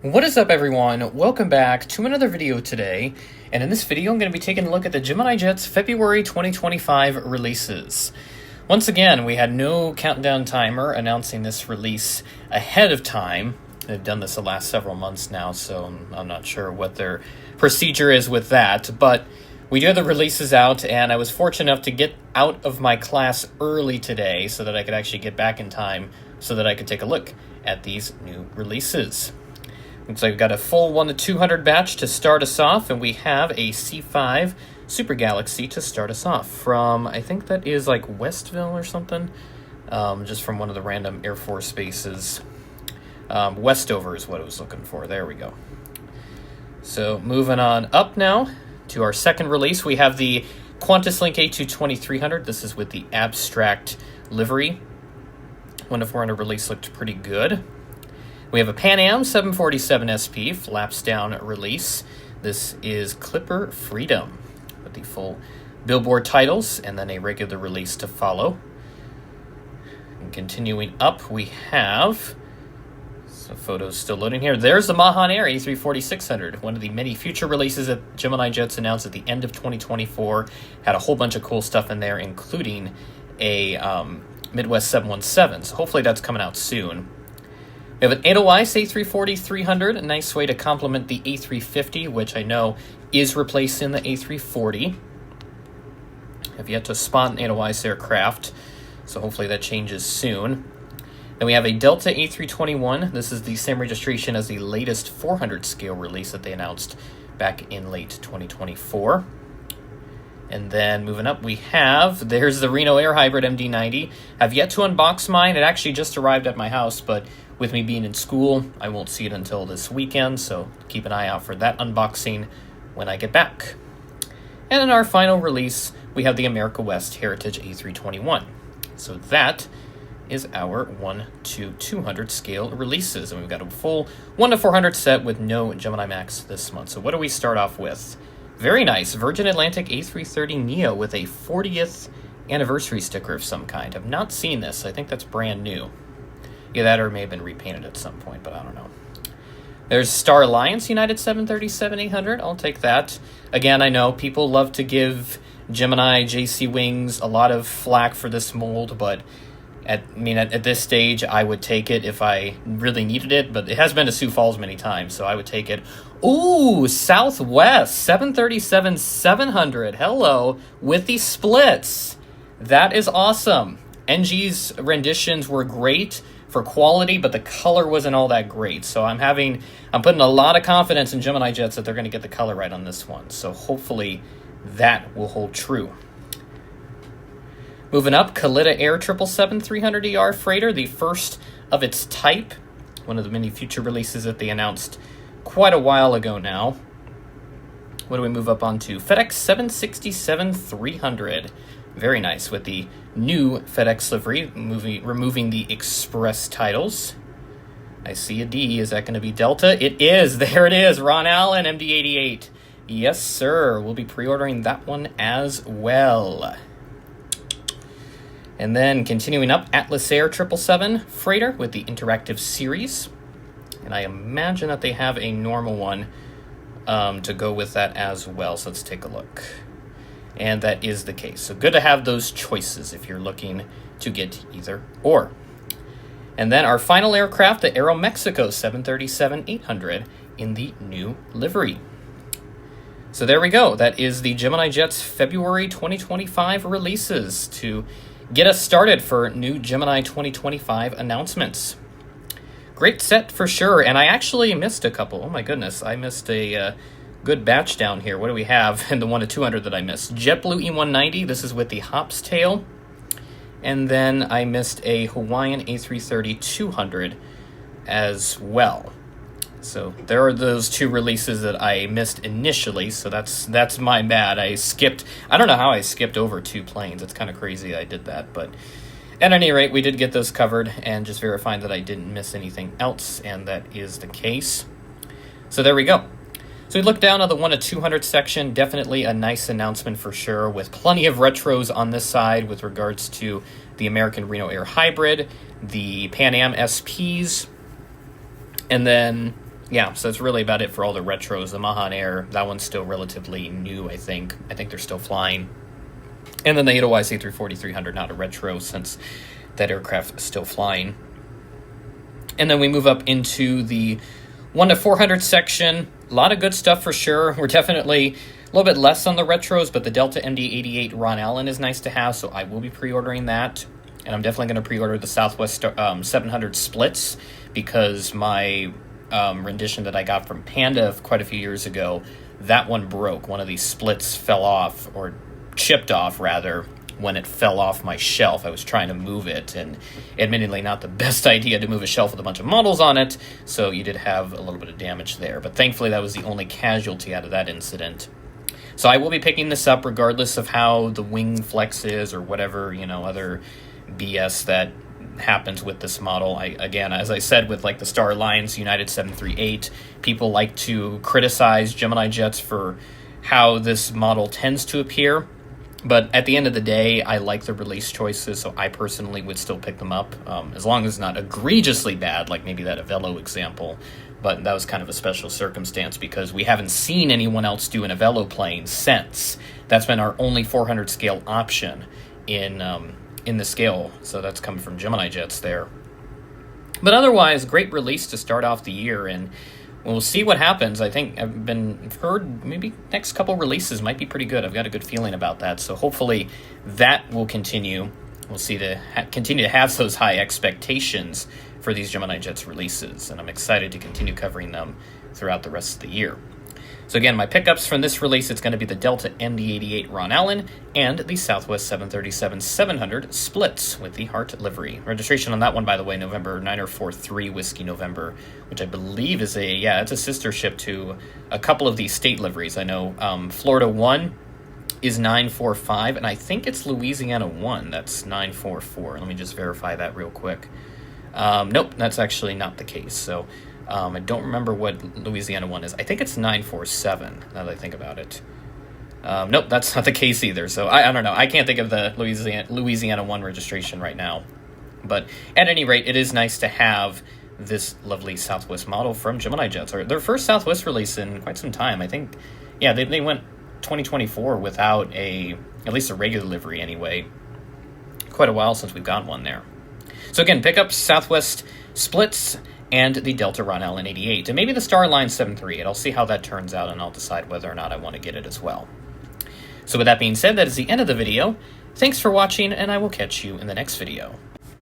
What is up, everyone? Welcome back to another video today, and in this video I'm going to be taking a look at the Gemini Jets February 2025 releases. Once again, we had no countdown timer announcing this release ahead of time. They've done this the last several months now, so I'm not sure what their procedure is with that, but we do have the releases out, and I was fortunate enough to get out of my class early today so that I could actually get back in time so that I could take a look at these new releases. Looks like we've got a full 1 to 200 batch to start us off, and we have a C5 Super Galaxy to start us off from, I think that is like Westville or something, just from one of the random Air Force bases. Westover is what I was looking for. There we go. So moving on up now to our second release, we have the Qantas Link A22300. This is with the abstract livery. 1 to 400 release looked pretty good. We have a Pan Am 747 SP flaps down release. This is Clipper Freedom with the full billboard titles and then a regular release to follow. And continuing up, we have some photos still loading here. There's the Mahan Air A340-600, one of the many future releases that Gemini Jets announced at the end of 2024. Had a whole bunch of cool stuff in there, including a Midwest 717. So hopefully that's coming out soon. We have an Edelweiss A340-300, a nice way to complement the A350, which I know is replacing the A340. Have yet to spot an Edelweiss aircraft, so hopefully that changes soon. Then we have a Delta A321. This is the same registration as the latest 400 scale release that they announced back in late 2024. And then moving up, there's the Reno Air Hybrid MD-90. Have yet to unbox mine. It actually just arrived at my house, but with me being in school, I won't see it until this weekend, so keep an eye out for that unboxing when I get back. And in our final release, we have the America West Heritage A321. So that is our 1 to 200 scale releases, and we've got a full 1 to 400 set with no Gemini Max this month. So what do we start off with? Very nice, Virgin Atlantic A330neo with a 40th anniversary sticker of some kind. I've not seen this. I think that's brand new. Yeah, that or may have been repainted at some point, but I don't know. There's Star Alliance United 737-800. I'll take that. Again, I know people love to give Gemini JC Wings a lot of flack for this mold, but at this stage, I would take it if I really needed it, but it has been to Sioux Falls many times, so I would take it. Ooh, Southwest 737-700. Hello, with the splits. That is awesome. NG's renditions were great for quality, but the color wasn't all that great. So I'm putting a lot of confidence in Gemini Jets that they're going to get the color right on this one. So hopefully that will hold true. Moving up, Kalitta Air 777-300ER freighter, the first of its type. One of the many future releases that they announced quite a while ago now. What do we move up onto? FedEx 767-300. Very nice with the new FedEx livery, removing the Express titles. I see a D. Is that going to be Delta? It is. There it is. Ron Allen, MD-88. Yes, sir. We'll be pre-ordering that one as well. And then continuing up, Atlas Air 777 freighter with the interactive series. And I imagine that they have a normal one to go with that as well. So let's take a look. And that is the case. So good to have those choices if you're looking to get either or. And then our final aircraft, the Aeromexico 737-800 in the new livery. So there we go. That is the Gemini Jets February 2025 releases to get us started for new Gemini 2025 announcements. Great set for sure. And I actually missed a couple. Oh my goodness. I missed a good batch down here. What do we have in the 1 to 200 that I missed? JetBlue E190. This is with the Hops tail. And then I missed a Hawaiian A330-200 as well. So there are those two releases that I missed initially. So that's my bad. I don't know how I skipped over 2 planes. It's kind of crazy I did that. But at any rate, we did get those covered and just verifying that I didn't miss anything else. And that is the case. So there we go. So we look down at the 1 to 200 section, definitely a nice announcement for sure, with plenty of retros on this side with regards to the American Reno Air Hybrid, the Pan Am SPs, and then yeah, so that's really about it for all the retros. The Mahan Air, that one's still relatively new, I think. I think they're still flying. And then the Edelweiss A340-300, not a retro, since that aircraft is still flying. And then we move up into the 1 to 400 section. A lot of good stuff for sure. We're definitely a little bit less on the retros, but the Delta MD-88 Ron Allen is nice to have, so I will be pre-ordering that. And I'm definitely going to pre-order the Southwest 700 splits, because my rendition that I got from Panda quite a few years ago, that one broke. One of these splits fell off, or chipped off rather, when it fell off my shelf. I was trying to move it, and admittedly not the best idea to move a shelf with a bunch of models on it, so you did have a little bit of damage there. But thankfully that was the only casualty out of that incident. So I will be picking this up regardless of how the wing flex is, or whatever, other BS that happens with this model. Again, as I said, with like the Star Alliance United 738, people like to criticize Gemini Jets for how this model tends to appear. But at the end of the day, I like the release choices, so I personally would still pick them up, as long as it's not egregiously bad, like maybe that Avello example. But that was kind of a special circumstance because we haven't seen anyone else do an Avello plane since. That's been our only 400 scale option in the scale, so that's coming from Gemini Jets there. But otherwise, great release to start off the year, and we'll see what happens. I think I've heard maybe next couple releases might be pretty good. I've got a good feeling about that, so hopefully that will continue. We'll see to continue to have those high expectations for these Gemini Jets releases, and I'm excited to continue covering them throughout the rest of the year. So again, my pickups from this release, it's going to be the Delta MD-88 Ron Allen and the Southwest 737-700 splits with the Heart livery. Registration on that one, by the way, November 9443 Whiskey November, which I believe is it's a sister ship to a couple of these state liveries. I know Florida 1 is 945, and I think it's Louisiana 1 that's 944. Let me just verify that real quick. Nope, that's actually not the case. So I don't remember what Louisiana 1 is. I think it's 947, now that I think about it. Nope, that's not the case either. So I don't know. I can't think of the Louisiana 1 registration right now. But at any rate, it is nice to have this lovely Southwest model from Gemini Jets, or their first Southwest release in quite some time. I think, yeah, they went 2024 without at least a regular livery anyway. Quite a while since we've got one there. So again, pick up Southwest splits and the Delta Ron Allen 88, and maybe the Star Alliance 738. I'll see how that turns out, and I'll decide whether or not I want to get it as well. So with that being said, that is the end of the video. Thanks for watching, and I will catch you in the next video.